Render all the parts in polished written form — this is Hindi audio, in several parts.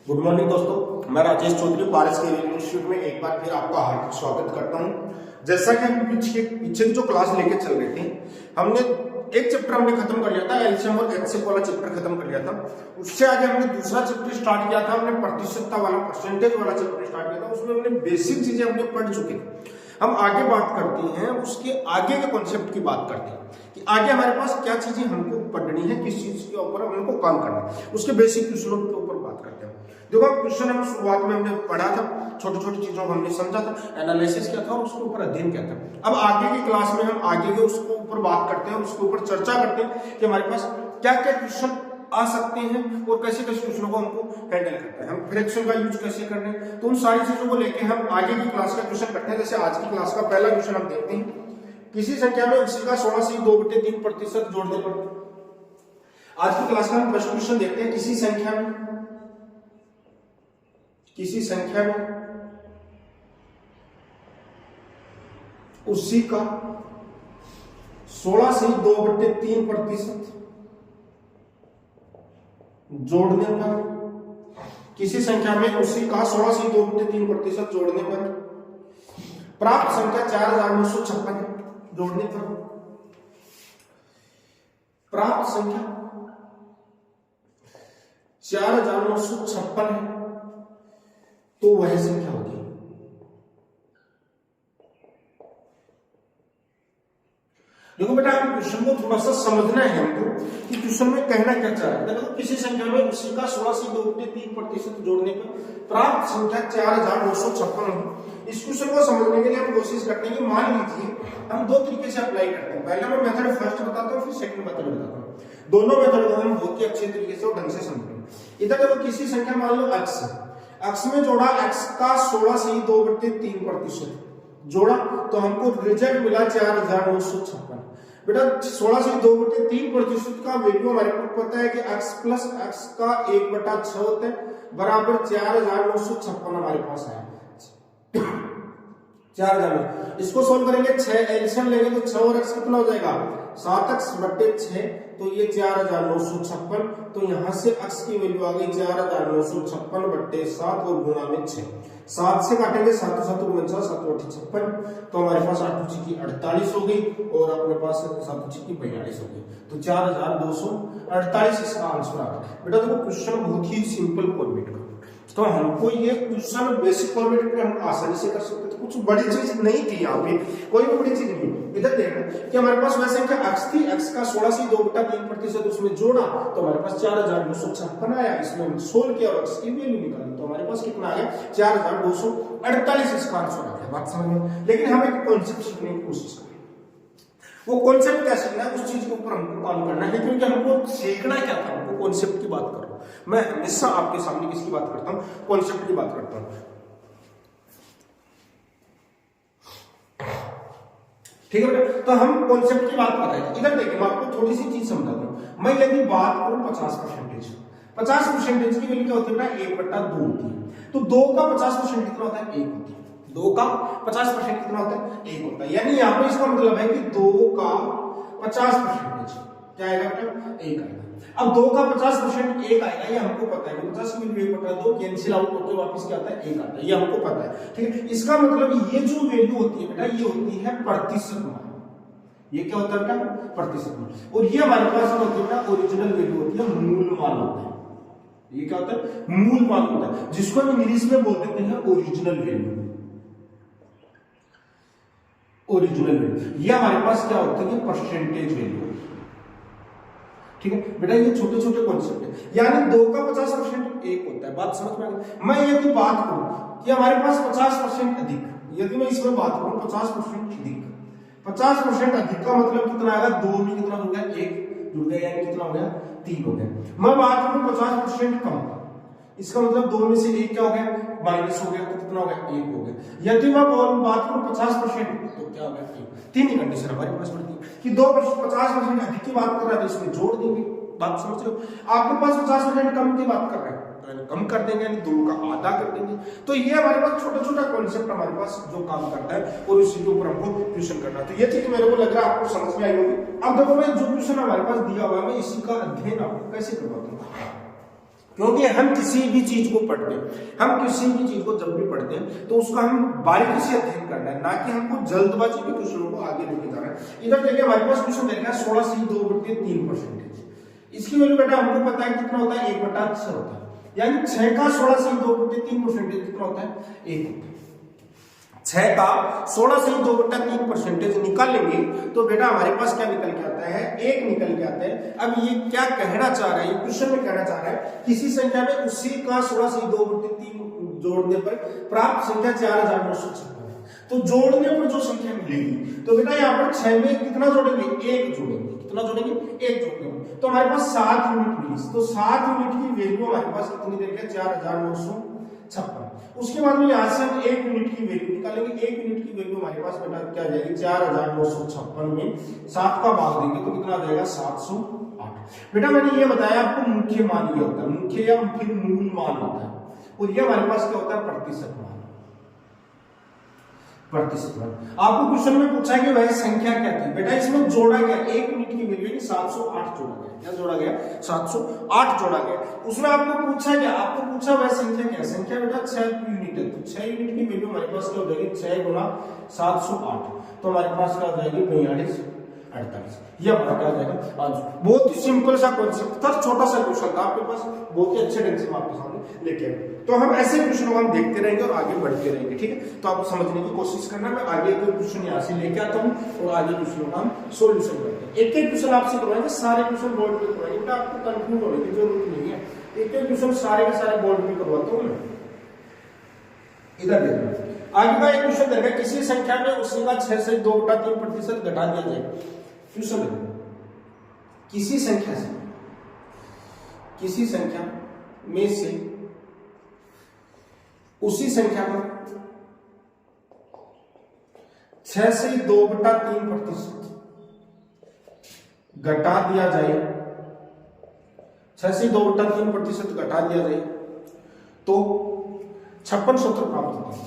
गुड मॉर्निंग दोस्तों, मैं राजेश चौधरी पारस के इंस्टीट्यूट में एक बार फिर आपका हार्दिक स्वागत करता हूं। जैसा कि हम पीछे जो क्लास लेके चल रहे थे, हमने एक चैप्टर हमने खत्म कर लिया था, एलसीएम और एचसीएफ वाला चैप्टर खत्म कर लिया था। उससे आगे हमने दूसरा चैप्टर स्टार्ट किया था, हमने प्रतिशतता वाला परसेंटेज वाला चैप्टर स्टार्ट किया था। उसमें हमने बेसिक चीजें हमने पढ़ चुके थे। हम आगे बात करते हैं, उसके आगे के कॉन्सेप्ट की बात करते हैं कि आगे हमारे पास क्या चीजें हमको पढ़नी है, किस चीज के ऊपर हमको काम करना है, उसके बेसिक क्वेश्चनों के ऊपर बात करते हैं। देखो क्वेश्चन हम शुरुआत में हमने पढ़ा था, छोटी छोटी चीजों को हमने समझा था, एनालिसिस क्या था और उसके ऊपर अध्ययन क्या था। अब आगे की क्लास में हम आगे के उसके ऊपर बात करते हैं, उसके ऊपर चर्चा करते हैं कि हमारे पास क्या क्या क्वेश्चन आ सकते हैं और कैसे कैसे क्वेश्चनों को हमको हैंडल करते हैं, हम फ्रैक्शन का यूज कैसे करने हैं। तो उन सारी चीजों को लेके हम आगे की क्लास का क्वेश्चन करते हैं। जैसे आज की क्लास का पहला क्वेश्चन हम देखते हैं, किसी संख्या में उसी का 16 से 2/3% जोड़ने पर। आज की क्लास का हम फर्स्ट क्वेश्चन देखते हैं, किसी संख्या में उसी का 16 से 2/3% जोड़ने पर, किसी संख्या में उसी का 16 से 2/3% जोड़ने पर प्राप्त संख्या 4956 जोड़ने पर प्राप्त संख्या 4956 है, तो वह संख्या होगी। देखो बेटा, हम क्वेश्चन को थोड़ा सा समझना है हमको कि क्वेश्चन में कहना क्या चाह रहा है। देखो, किसी संख्या में उसी का 16 से 2/3% जोड़ने पर प्राप्त संख्या 4956 है। इस क्वेश्चन को समझने के लिए हम कोशिश करते हैं कि मान लीजिए हम दो तरीके से अप्लाई करते हैं। पहला मैं मेथड फर्स्ट बताता हूँ, फिर सेकंड मेथड बताता हूँ। दोनों मेथड को हम बहुत ही अच्छे तरीके से और ढंग से समझेंगे। इधर देखो, किसी संख्या मान लो x में जोड़ा, x का 16 से 2/3% जोड़ा, तो हमको रिजल्ट मिला 4956। बेटा 16 से 2/3% का वैल्यू हमारे को पता है कि x प्लस x का 1/6 होता है, बराबर 4956 हमारे पास है। 4000, इसको सोल्व करेंगे, 6 एलसीएम लेंगे तो 6 और x कितना हो जाएगा, 7x/6, तो ये 4956। तो यहां से x की वैल्यू आ गई 4956/7 और गुणा में 6। 7 से काटेंगे, 7 7 49, 7 56, तो हमारे पास 8 की 48 हो गई और अपने पास 7 की 42 हो गई। तो 4248 इसका आंसर आ गया। बेटा देखो, क्वेश्चन बहुत ही सिंपल फॉर्मेट का, तो हमको ये क्वेश्चन बेसिक फॉर्मेट में हम आसानी से कर सकते थे। कुछ बड़ी चीज नहीं थी यहाँ पे, कोई भी बड़ी चीज नहीं। इधर देखना कि हमारे पास वह संख्या x थी, x का 16 से 2/3% उसमें जोड़ा, तो हमारे पास 4956 आया। इसमें हम सोल्व किया और x की वैल्यू निकाली, तो हमारे पास कितना आ गया, 4248 इसका आंसर आ गया। बात समझ में? लेकिन हम एक कॉन्सेप्ट सीखने की कोशिश करें। वो कॉन्सेप्ट क्या सीखना है, उस चीज के ऊपर हमको काम करना है, क्योंकि हमको सीखना क्या था, हमको कॉन्सेप्ट की बात कर रहा हूं मैं। हमेशा आपके सामने किसकी बात करता हूं, कॉन्सेप्ट की बात करता हूं। ठीक है बेटा, तो हम कॉन्सेप्ट की बात कर रहे हैं। इधर देखिए, मैं आपको थोड़ी सी चीज समझाता हूं। मैं यदि बात करूं 50% की वैल्यू क्या होती है बेटा, 1/2 होती है। तो 2 का 50% कितना होता है, 1 होती है। 2 का 50% कितना होता है, 1 होता है। यानी यहाँ पे इसका मतलब है कि 2 का 50% क्या आएगा बेटा, 1 आएगा। अब 2 का 50% 1 आएगा, ये हमको पता है कि 50 की वैल्यू 1/2 कैंसिल आउट होकर वापस क्या आता है, 1 आता है, ये हमको पता है। ठीक है, इसका मतलब ये जो वैल्यू होती है बेटा, ये होती है प्रतिशत मान। ये क्या होता है बेटा, प्रतिशत मान। और ये हमारे पास होती है बेटा ओरिजिनल वैल्यू होती है, मूल मान होता है। ये क्या होता है, मूल मान होता है, जिसको हम इंग्लिश में बोल देते हैं ओरिजिनल वैल्यू। ओरिजिनल वैल्यू ये हमारे पास क्या होता है, परसेंटेज वैल्यू। ठीक है बेटा, ये छोटे छोटे कॉन्सेप्ट है। यानी 2 का 50% 1 होता है। बात समझ में आ गई? मैं यदि बात करूं कि हमारे पास 50% अधिक, यदि मैं इसमें बात करूं 50% अधिक, 50% अधिक का मतलब कितना आएगा, 2 में कितना हो गया, 1 जुड़ गया, यानी कितना हो गया, 3 हो गया। मैं बात करूं 50% कम, इसका मतलब 2 में से 1 क्या हो गया, माइनस हो गया, तो कितना हो गया, 1 हो गया। यदि मैं बात करूं 50%, तो क्या हो गया, 3। तीन ही कंडीशन हमारे पास पड़ती है कि 50% अधिक की बात कर रहा है तो इसमें जोड़ देंगे। बात समझ रहे हो? आपके पास 50% कम की बात कर रहे हैं तो यानी कम कर देंगे, यानी 2 का आधा कर देंगे। तो ये हमारे पास छोटा छोटा कॉन्सेप्ट हमारे पास जो काम करता है और इसी के ऊपर हमको ट्यूशन करना है। तो ये चीज मेरे को लग रहा है आपको समझ में आई होगी। अब देखो मैं जो ट्यूशन हमारे पास दिया हुआ है मैं इसी का अध्ययन आपको कैसे करवाता हूँ, क्योंकि हम किसी भी चीज को पढ़ते हैं, हम किसी भी चीज को जब भी पढ़ते हैं तो उसका हम बारीकी से अध्ययन करना है, ना कि हमको जल्दबाजी में क्वेश्चनों को आगे लेके जाना है। इधर देखिए हमारे पास क्वेश्चन देखा है 16 से 2/3%। इसकी वैल्यू बेटा हमको पता है कितना होता है, 1/6 होता है, यानी 6 का 16 से 2/3% कितना होता है, 1 होता है। 6 का 16 से 2/3% निकालेंगे तो बेटा हमारे पास क्या निकल के आता है, 1 निकल के आता है। अब ये क्या कहना चाह रहा है, ये क्वेश्चन में कहना चाह रहा है किसी संख्या में उसी का 16 से 2/3 जोड़ने पर प्राप्त संख्या 4956 है। तो जोड़ने पर जो संख्या मिलेगी तो बेटा यहाँ पर 6 में कितना जोड़ेंगे, 1 जोड़ेंगे। कितना जोड़ेंगे, 1 जोड़ेंगे। तो हमारे पास 7 यूनिट मिली, तो 7 यूनिट की वैल्यू हमारे पास कितनी देर है, 4956। उसके बाद में यहाँ से हम 1 यूनिट की वैल्यू निकालेंगे। 1 यूनिट की वैल्यू हमारे पास बेटा क्या जाएगी, 4956 में 7 का भाग देंगे तो कितना आ जाएगा, 708। बेटा मैंने ये बताया आपको मुख्य मान ये होता है, मुख्य या फिर मूल मान होता है, और ये हमारे पास क्या होता है, प्रतिशत मान। प्रतिशत मान आपको क्वेश्चन में पूछा कि वह संख्या क्या थी, बेटा इसमें जोड़ा गया 1 यूनिट की वैल्यू 708 जोड़ा गया। क्या जोड़ा गया, 708 जोड़ा गया। उसमें आपको पूछा क्या, आपको पूछा वह संख्या क्या, संख्या बेटा 6 यूनिट है, तो 6 यूनिट की वैल्यू हमारे पास क्या हो जाएगी, 6 गुना 708, तो हमारे पास क्या हो जाएगी, 4248। ये हमारा क्या जाएगा आंसर। बहुत ही सिंपल सा कॉन्सेप्ट था, छोटा सा क्वेश्चन था आपके पास, बहुत ही अच्छे ढंग से मैं आपके सामने लेके आया। तो हम ऐसे क्वेश्चन को हम देखते रहेंगे और आगे बढ़ते रहेंगे, ठीक है। तो आप समझने की कोशिश करना, मैं आगे कोई क्वेश्चन यहाँ से लेके आता हूँ और आगे क्वेश्चनों का हम सोल्यूशन करते हैं। एक एक क्वेश्चन आपसे करवाएंगे, सारे क्वेश्चन बोर्ड पे करवाएंगे, बेटा आपको कंफ्यूज होने की जरूरत नहीं है। एक एक क्वेश्चन सारे के सारे बोर्ड पे करवाता हूँ मैं। इधर देखना, आगे का एक क्वेश्चन देखा, किसी संख्या में उसी का 6 से 2/3% घटा दिया जाए। क्वेश्चन किसी संख्या से, किसी संख्या में से उसी संख्या को 6 से 2/3% घटा दिया जाए, 6 से 2/3% घटा दिया जाए तो 56 सूत्र प्राप्त होता है।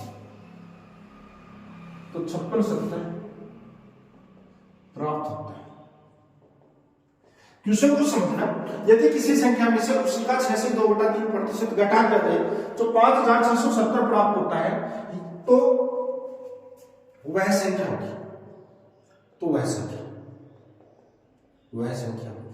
तो 56 सूत्र प्राप्त होता है। क्वेश्चन को समझना, यदि किसी संख्या में से उसी का 6 से 2/3% घटा दिया जाए तो 5670 प्राप्त होता है, तो वह संख्या होगी, तो वह संख्या होगी।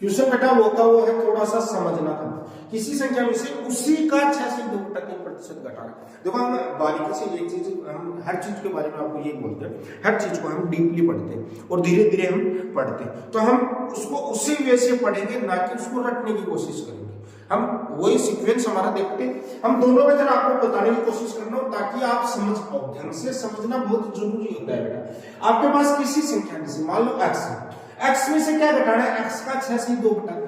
क्वेश्चन बेटा वो का वो है, थोड़ा सा समझना था। किसी संख्या में से उसी का 6 से 2/3% घटाना। देखो हम बारीकी से एक चीज, हम हर चीज के बारे में आपको ये बोलते हैं, हर चीज को हम डीपली पढ़ते हैं और धीरे धीरे हम पढ़ते हैं। तो हम उसको उसी वे से पढ़ेंगे, ना कि उसको रटने की कोशिश करेंगे। हम वही सीक्वेंस हमारा देखते हैं, हम दोनों में तरह आपको बताने की कोशिश करना हो ताकि आप समझ पाओ। ढंग से समझना बहुत जरूरी होता है बेटा। आपके पास किसी संख्या में से मान लो x में से क्या घटाना है, x का 6 से 2/3,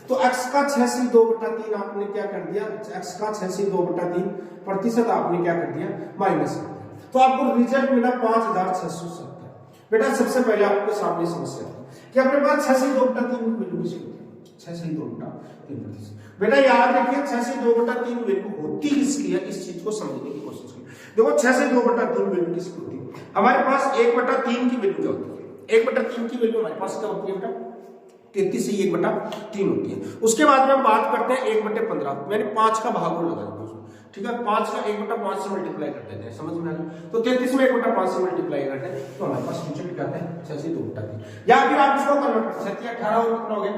तो x का 6 से 2/3 आपने क्या कर दिया, x का 6 से 2/3% आपने क्या कर दिया, माइनस कर दिया। तो आपको रिजल्ट मिला 5670। बेटा सबसे पहले आपके सामने समस्या है कि अपने पास 6 से 2/3 की वैल्यू किसी होती है, 6 से 2/3%। बेटा याद रखिए 6 से 2/3 वैल्यू होती किसकी है, इस चीज को समझने की कोशिश करें। देखो 6 से 2/3 वैल्यू किसकी होती है, हमारे पास 1/3 की वैल्यू क्या होती है, 1/3 की वैल्यू हमारे पास क्या होती है बेटा, 33 से 1/3 होती है। उसके बाद में हम बात करते हैं 1/15, मैंने 5 का भाग लगा दिया, ठीक है, 5 का 1/5 से मल्टीप्लाई कर देते हैं, समझ में आ गया। तो 33 में 1/5 से मल्टीप्लाई करते हैं तो हमारे पास नीचे क्या आता है, 6 से 2/3। या फिर आप इसको कन्वर्ट कर सकते हैं, 18 और कितना हो गया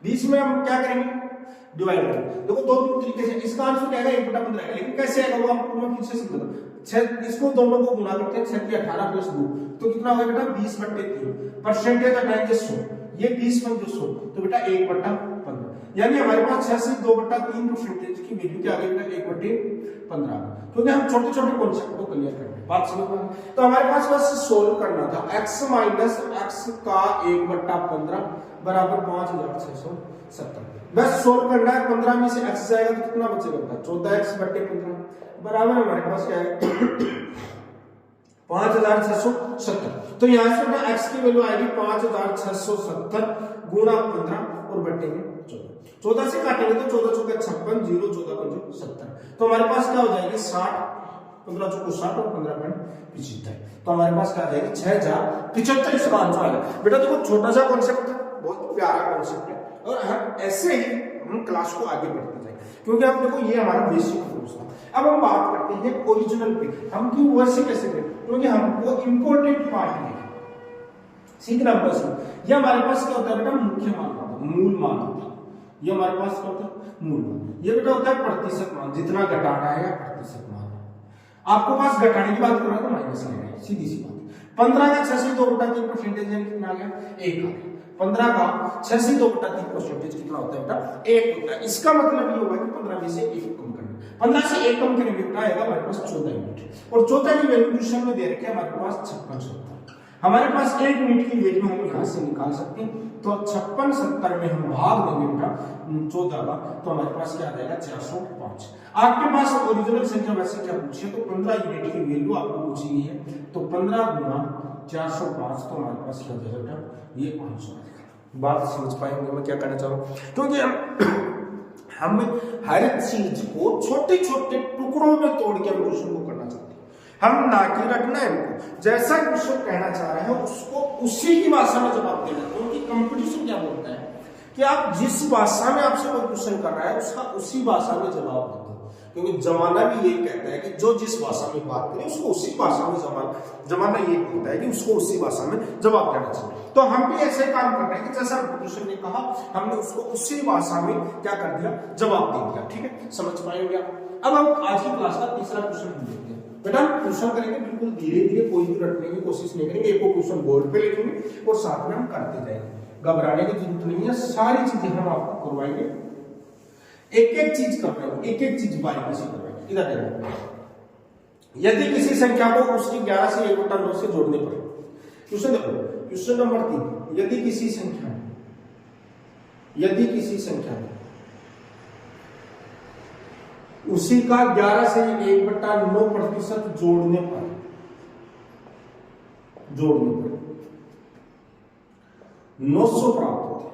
20 में हम क्या करेंगे, डिवाइड करेंगे। देखो दो तरीके से इसका आंसर क्या आएगा, 1/15, लेकिन कैसे आएगा वो आपको मैं फिर से समझाता। इसको दोनों को गुना करते हैं, 6 × 18 + 2 तो कितना होगा बेटा 20/3। परसेंटेज हटाएंगे 100, ये 20 × 100 तो बेटा 1/15, यानी हमारे पास 6 से 2/3% की वैल्यू क्या आ गई बेटा 1/15, क्योंकि हम छोटे छोटे कॉन्सेप्ट को क्लियर कर रहे हैं, बात समझ में। तो हमारे पास बस सोल्व करना था, x - x का 1/15 बराबर 5670। बस सोल्व करना है, 15 में से x जाएगा तो कितना बचेगा बेटा 14x/15 बराबर हमारे पास क्या है 5670। तो यहां से ना x की वैल्यू आएगी 5670 गुणा 15 और बट्टे में 14। 14 से काटेंगे तो 14 चौके 56, 0 14 पंजे 70। तो हमारे पास क्या हो जाएगी 60, 15 चौको 60 और 15.75। तो हमारे पास क्या आ जाएगी 6075 इसका आंसर आएगा। बेटा देखो छोटा सा कॉन्सेप्ट था, बहुत प्यारा कॉन्सेप्ट है, और हम ऐसे ही हम क्लास को आगे बढ़ते जाएंगे, क्योंकि आप देखो ये हमारा बेसिक कोर्स था। अब हम बात करते हैं ओरिजिनल पे, हम क्यों वैसे कैसे करें, क्योंकि हमको इंपॉर्टेंट पार्ट है सीखना बस। ये हमारे पास क्या होता है बेटा मुख्य मान होता है, मूल मान होता है। ये हमारे पास क्या होता है मूल मान। ये बेटा होता है प्रतिशत मान, जितना घटाना है या प्रतिशत मान। आपको पास घटाने की बात कर रहा है तो माइनस लेना है, सीधी सी बात। 15 का 6 से 2/3% कितना आ गया 1 आ गया। 15 का 6 से 2/3% कितना होता है बेटा 1 होता है। इसका मतलब ये होगा कि 15 में से 1 कम करना, 15 से 1 कम करेंगे बेटा आएगा हमारे पास 14 यूनिट, और 14 की वैल्यू क्वेश्चन में दे रखे हैं हमारे पास 56 70। हमारे पास 1 यूनिट की वैल्यू हम यहां से निकाल सकते हैं, तो 56 70 में हम भाग देंगे बेटा 14 का, तो हमारे पास क्या आ जाएगा 405। आपके पास ओरिजिनल संख्या वैसे क्या पूछी है, तो 15 यूनिट की वैल्यू आपको पूछी गई है, तो 15 गुना 405, तो हमारे पास क्या हो जाएगा बेटा ये आंसर आएगा। बात समझ पाएंगे मैं क्या कहना चाह रहा हूं, क्योंकि हम हर चीज को छोटे छोटे टुकड़ों में तोड़ के हम क्वेश्चन को करना चाहते हैं। हम ना कि रटना है इनको, जैसा क्वेश्चन कहना चाह रहे हैं उसको उसी की भाषा में जवाब देना, क्योंकि कंपटीशन क्या बोलता है कि आप जिस भाषा में आपसे कोई क्वेश्चन कर रहा है उसका उसी भाषा में जवाब दो, क्योंकि जमाना भी ये कहता है कि जो जिस भाषा में बात करे उसको उसी भाषा में जमाना ये कहता है कि उसको उसी भाषा में जवाब देना चाहिए। तो हम भी ऐसे काम कर रहे हैं कि जैसा क्वेश्चन ने कहा हमने उसको उसी भाषा में क्या कर दिया जवाब दे दिया। ठीक है, समझ पाएंगे आप। अब हम आज की क्लास का तीसरा क्वेश्चन देखते हैं। बेटा क्वेश्चन करेंगे बिल्कुल धीरे धीरे, कोई भी रटने की कोशिश नहीं करेंगे, एक क्वेश्चन बोर्ड पे लिखेंगे और साथ में हम करते जाएंगे, घबराने की जरूरत नहीं है, सारी चीजें हम आपको करवाएंगे, एक एक चीज करवाएंगे, एक एक चीज बारीकी से करवाएंगे। इधर देखो, यदि किसी संख्या को उसकी 11 से 1/9 से जोड़ने पर, क्वेश्चन देखो क्वेश्चन नंबर 3, यदि किसी संख्या में उसी का 11 से 1/9% जोड़ने पर 900 प्राप्त होते,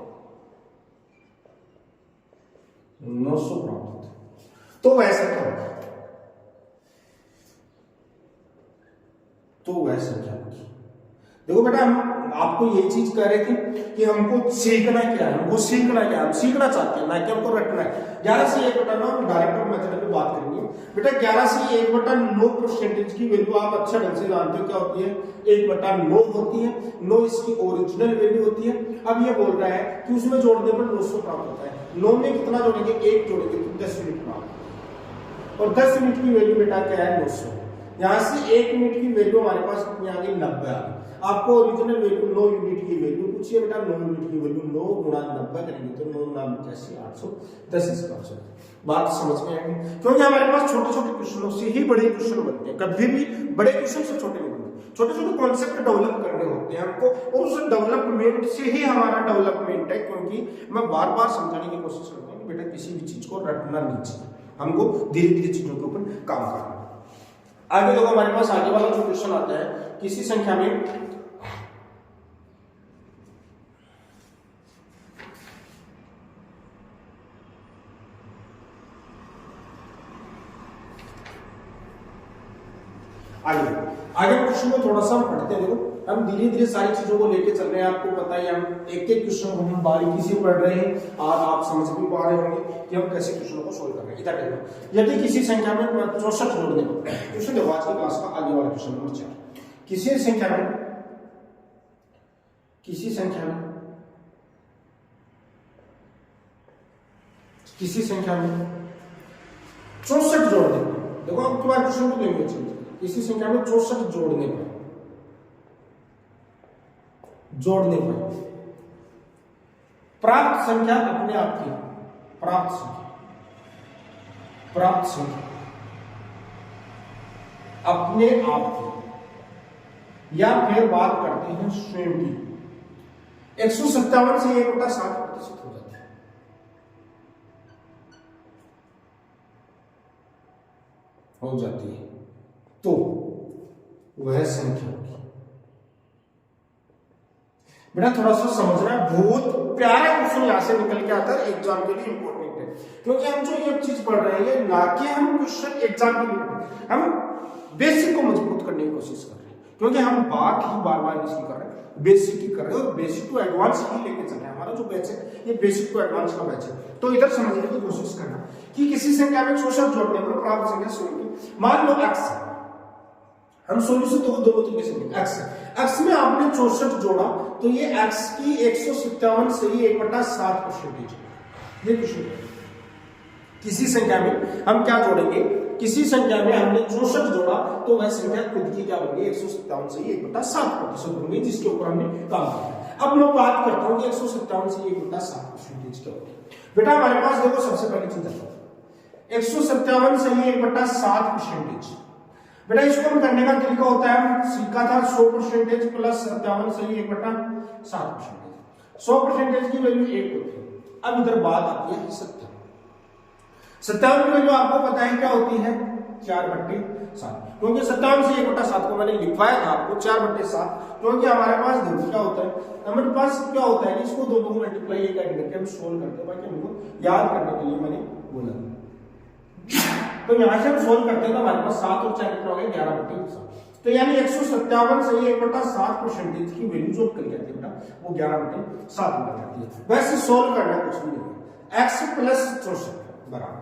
900 प्राप्त होते, तो वैसा क्या होगा, तो वैसा क्या होगी। देखो बेटा हम आपको ये चीज कह रहे थे कि हमको सीखना क्या है, हमको सीखना क्या है, हम सीखना चाहते हैं ना कि हमको रटना है। 11 से 1/9 हम डायरेक्ट मेथड पे बात करेंगे। बेटा 11 से 1/9% की वैल्यू आप अच्छा ढंग से जानते हो क्या होती है, 1/9 होती है, 9 इसकी ओरिजिनल वैल्यू होती है। अब ये बोल रहा है कि उसमें जोड़ने पर 900 प्राप्त होता है। 9 में कितना जोड़ेंगे, 1 जोड़ेंगे तो 10 यूनिट प्राप्त, और 10 यूनिट की वैल्यू बेटा क्या है 900। यहां से 1 यूनिट की वैल्यू हमारे पास कितनी आ गई 90 आ गई। आपको ओरिजिनल वैल्यू 9 यूनिट की वैल्यू पूछिए बेटा, 9 यूनिट की वैल्यू 9 गुणा 90 करेंगे तो 9 9 85 810 इसका आंसर। बात समझ में आएगी, क्योंकि हमारे पास छोटे छोटे क्वेश्चनों से ही बड़े क्वेश्चन बनते हैं, कभी भी बड़े क्वेश्चन से छोटे नहीं बनते। छोटे छोटे कॉन्सेप्ट डेवलप करने होते हैं हमको, और उस डेवलपमेंट से ही हमारा डेवलपमेंट है। क्योंकि मैं बार बार समझाने की कोशिश करता हूँ कि बेटा किसी भी चीज को रटना नहीं चाहिए, हमको धीरे धीरे चीजों के ऊपर काम करना। आगे देखो हमारे पास आगे वाला जो क्वेश्चन आता है, किसी संख्या में आगे क्वेश्चन को थोड़ा सा हम पढ़ते हैं। देखो हम धीरे धीरे सारी चीजों को लेके चल रहे हैं, आपको पता है हम एक एक क्वेश्चन को हम बारीकी से पढ़ रहे हैं, और आप समझ भी पा रहे होंगे कि हम कैसे क्वेश्चनों को सोल्व कर रहे हैं। इधर देखो, यदि किसी संख्या में 64 जोड़ने को, क्वेश्चन देखो आज की क्लास का आगे वाला क्वेश्चन नंबर 4, किसी संख्या में 64 जोड़ने को, देखो हम तुम्हारे क्वेश्चन को देंगे, किसी संख्या में 64 जोड़ने पर प्राप्त संख्या अपने आप की, प्राप्त संख्या अपने आप की, या फिर बात करते हैं स्वयं की, 157 से 1/7% हो जाती है, तो वह संख्या बेटा थोड़ा सा समझना, बहुत प्यारा क्वेश्चन यहाँ से निकल के आता है, एग्जाम के लिए इंपॉर्टेंट है, क्योंकि हम जो ये चीज पढ़ रहे हैं ना कि हम क्वेश्चन एग्जाम के लिए, हम बेसिक को मजबूत करने की कोशिश कर रहे हैं, क्योंकि हम बात ही बार बार इसकी कर रहे हैं, बेसिक की कर रहे हैं और बेसिक टू एडवांस ही लेके चल रहे हैं। हमारा जो बैच है ये बेसिक टू एडवांस का बैच है। तो इधर समझने की कोशिश करना कि किसी संख्या में चौसठ जोड़ने पर प्राप्त संख्या 16, मान लो x, हम सॉल्यूशन तो दोनों तरीके से लेंगे। x में आपने 64 जोड़ा तो ये x की 157 से ही 1/7% ये क्वेश्चन। किसी संख्या में हम क्या जोड़ेंगे, किसी संख्या में हमने 64 जोड़ा तो वह संख्या खुद की क्या होगी, 157 से ही 1/7% होंगे, जिसके ऊपर हमने काम किया। अब मैं बात करता हूं कि 157 से 1/7% क्या होगी। बेटा हमारे पास देखो सबसे पहली चीज है 157 से ही 1/7%। बेटा इसको हम करने का तरीका होता है, सीखा था 100% प्लस 57 से ही 1/7%। 100% की वैल्यू 1 होती है। अब इधर बात आती है 57 की वैल्यू आपको पता है क्या होती है, 4/7, क्योंकि 57 से 1/7 को मैंने लिखवाया था आपको 4/7, क्योंकि हमारे पास देखो क्या होता है, हमारे पास क्या होता है कि इसको दोनों को मल्टीप्लाई करके हम सोल्व करते हैं, बाकी हमको याद करने के लिए मैंने बोला। तो यहां से हम सोल्व करते हैं तो हमारे पास 7 और 4 कितना हो गया, 11/7। तो यानी 157 से 1/7% की वैल्यू जो निकल जाती है बेटा वो 11/7 निकल जाती है। वैसे सोल्व करना कुछ भी नहीं है, x प्लस 64 बराबर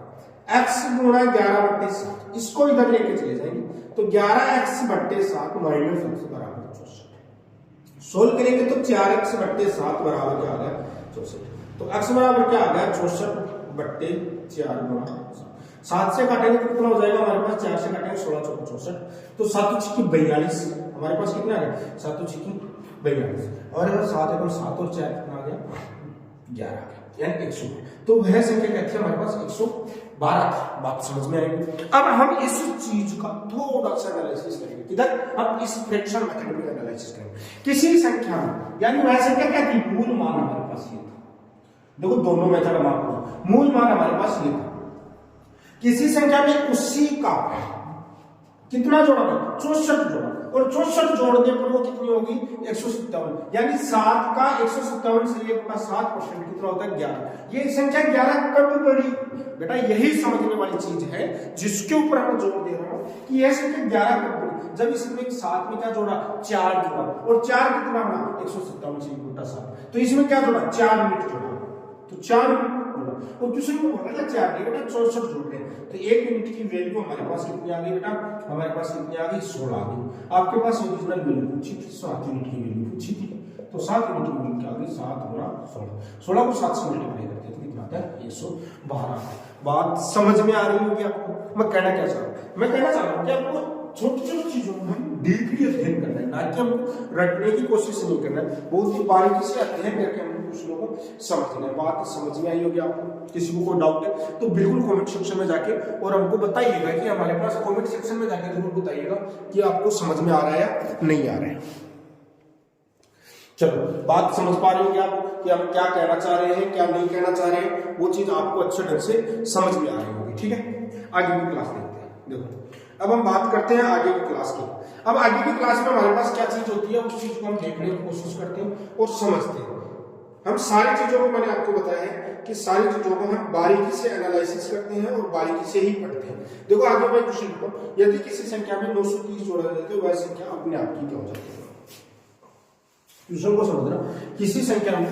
x गुणा 11/7, इसको इधर लेके चले जाएंगे तो 11x/7 माइनस x बराबर 64। सोल्व करेंगे तो 4x/7 बराबर क्या आ गया, 64। तो x बराबर क्या आ गया, 64/4 गुणा 7 से काटेंगे तो कितना हो जाएगा हमारे पास, 4 से काटेंगे 16 चौको 64, तो 7 छक्की 42, हमारे पास कितना आ गया, 7 छक्की 42, और अगर 7 है तो 7 और 4 कितना आ गया, 11 आ गया, यानी 100। तो वह संख्या कहती है हमारे पास 112। बात समझ में आएगी। अब हम इस चीज का थोड़ा सा एनालिसिस करेंगे, किधर, हम इस फ्रैक्शन मेथड में एनालिसिस करेंगे। किसी संख्या में, यानी वह संख्या क्या थी, मूल मान हमारे पास ये था, देखो दोनों मेथड हम आपको, मूल मान हमारे पास ये था, किसी संख्या में उसी का कितना जोड़ा, 64 जोड़ा, और 64 जोड़ने पर वो कितनी होगी, 157, यानी 7 का 157 से 1/7% कितना होता है, 11। ये संख्या 11 कब बढ़ी, बेटा यही समझने वाली चीज है जिसके ऊपर हम जोर दे रहा हूं कि यह संख्या 11 कब बढ़ी, जब इसमें 7 में क्या जोड़ा, 4 जोड़ा, और 4 कितना बना, 157 से 1/7, तो इसमें क्या जोड़ा, 4 यूनिट जोड़ा, तो 4 यूनिट, और दूसरे को बोला था 4 बेटा 64 जोड़ रहे हैं, तो 1 यूनिट की वैल्यू हमारे पास कितनी आ गई बेटा, हमारे पास कितनी आ गई, 16 आ गई। आपके पास ओरिजिनल वैल्यू पूछी थी 7 यूनिट की वैल्यू पूछी थी, तो 7 यूनिट की वैल्यू क्या आ गई, 7 गुणा 16, 16 को 7 से मल्टीप्लाई करते हैं तो कितना आता है, 112। बात समझ में आ रही होगी आपको, मैं कहना क्या चाह रहा हूं, मैं कहना चाह रहा हूं कि आपको छोटी छोटी चीजों में डीपली अध्ययन करना है, ना कि हमको रटने की कोशिश नहीं करना है, बहुत ही बारीकी से अध्ययन करके हमको प्रश्नों को समझना है। बात समझ में आई होगी आपको, किसी को कोई डाउट है तो बिल्कुल कमेंट सेक्शन में जाके और हमको बताइएगा, कि हमारे पास कमेंट सेक्शन में जाके जरूर बताइएगा कि आपको समझ में आ रहा है या नहीं आ रहा है। चलो बात समझ पा रहे हो आप कि हम क्या कहना चाह रहे हैं, क्या नहीं कहना चाह रहे हैं, वो चीज आपको अच्छे ढंग से समझ में आ रही होगी। ठीक है, आगे की क्लास देखते हैं। देखो अब हम बात करते हैं आगे की क्लास की। अब आगे की क्लास में हमारे पास क्या चीज होती है, उस चीज को हम देखने की कोशिश करते हैं और समझते हैं। हम सारी चीजों को, मैंने आपको बताया है कि सारी चीजों को हम बारीकी से एनालिसिस करते हैं और बारीकी से ही पढ़ते हैं। देखो आगे मैं क्वेश्चन को, यदि किसी संख्या में 930 जोड़ा जाता है वह संख्या अपने आप की क्या हो जाती है। क्वेश्चन को समझना, किसी संख्या में,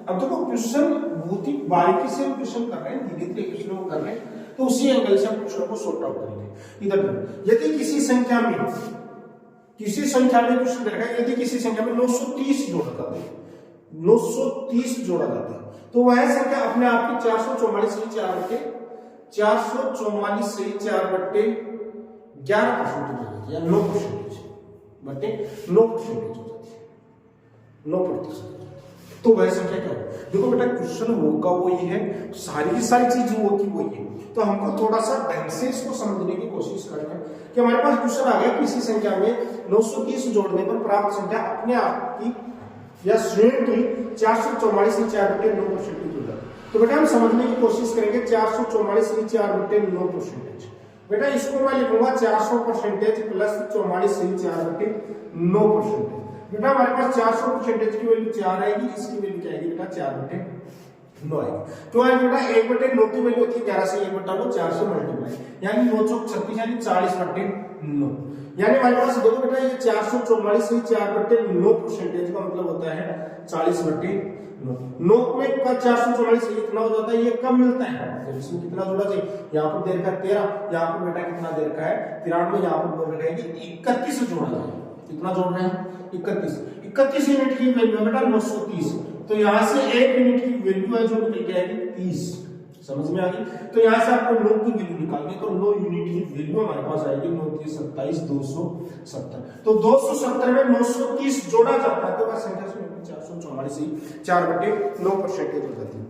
अब देखो क्वेश्चन बहुत ही बारीकी से हम क्वेश्चन कर रहे हैं, धीरे धीरे क्वेश्चनों को कर रहे हैं, तो उसी एंगल से हम क्वेश्चन को सॉर्ट आउट करेंगे। इधर यदि किसी संख्या में क्वेश्चन दे रखा है, यदि किसी संख्या में 930 जोड़ा जाता है, 930 जोड़ा जाता है, तो वह संख्या अपने आप की 444 से 4/11% हो जाती है, 9% बटे 9% हो जाती है, 9%। तो वह संख्या क्या है, देखो बेटा क्वेश्चन होगा वही है, सारी की सारी चीज होगी वही है, तो हमको थोड़ा सा ढंग से इसको समझने की कोशिश करना है कि हमारे पास क्वेश्चन आ गया, किसी संख्या में 930 जोड़ने पर प्राप्त संख्या अपने आप की या स्वयं की 444 से 4/9% की जोड़ा। तो बेटा हम समझने की कोशिश करेंगे 444 से 4/9%। बेटा इसको मैं लिखूंगा 400% प्लस 44 से 4/9%। बेटा हमारे पास 400% की वैल्यू 4 आएगी, इसकी वैल्यू क्या आएगी बेटा 4/9 आएगी। क्यों आएगी बेटा 1/9 की वैल्यू होती है 11 से 1/9 4 से मल्टीप्लाई, यानी 9 चौक 36 यानी 40/9, यानी हमारे पास देखो बेटा ये 444 से 4/9% का मतलब होता है 40/9। 9 में 444 इतना हो जाता है, ये कम मिलता है। तो इसमें कितना जोड़ा चाहिए, यहाँ पर दे रखा है 13, यहाँ पर बेटा कितना दे रखा है 93, यहाँ पर बोल रखा है कि 31 जोड़ा जाए। कितना जोड़ रहे हैं 31 यूनिट की वैल्यू है बेटा 930, तो यहाँ से 1 यूनिट की वैल्यू है जो निकल के आएगी 30, समझ में आ गई। तो यहाँ से आपको 9 की वैल्यू निकालनी, तो 9 यूनिट की वैल्यू हमारे पास आएगी 9 × 27 270, तो 270 में 930 जोड़ा जाता है तो वह संख्या से 444 ही 4/9% हो जाती है।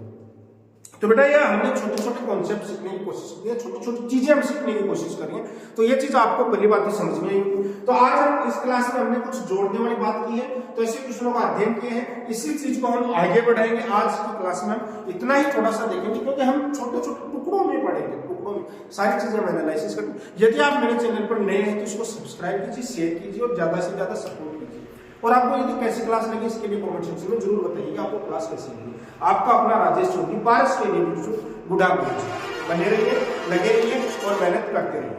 तो बेटा ये हमने छोटे छोटे कॉन्सेप्ट सीखने की कोशिश की है, छोटी छोटी चीजें हम सीखने की कोशिश करी है, तो ये चीज आपको पहली बात ही समझ में आई होगी। तो आज हम इस क्लास में हमने कुछ जोड़ने वाली बात की है, तो ऐसे प्रश्नों का अध्ययन किए हैं, इसी चीज को हम आगे बढ़ाएंगे। आज की क्लास में हम इतना ही थोड़ा सा देखेंगे, क्योंकि हम छोटे छोटे टुकड़ों में पढ़ेंगे, टुकड़ों में सारी चीजें हम एनालिसिस करेंगे। यदि आप मेरे चैनल पर नए हैं तो इसको सब्सक्राइब कीजिए, शेयर कीजिए और ज्यादा से ज्यादा सपोर्ट कीजिए। और आपको यदि कैसी क्लास लगी इसके लिए कमेंट सेक्शन में जरूर बताइए कि आपको क्लास कैसी लगी। आपका अपना राजेश चौधरी, पारस के लिए गुड आफ्टरनून। बने रहिए, लगे रहिए और मेहनत करते रहिए।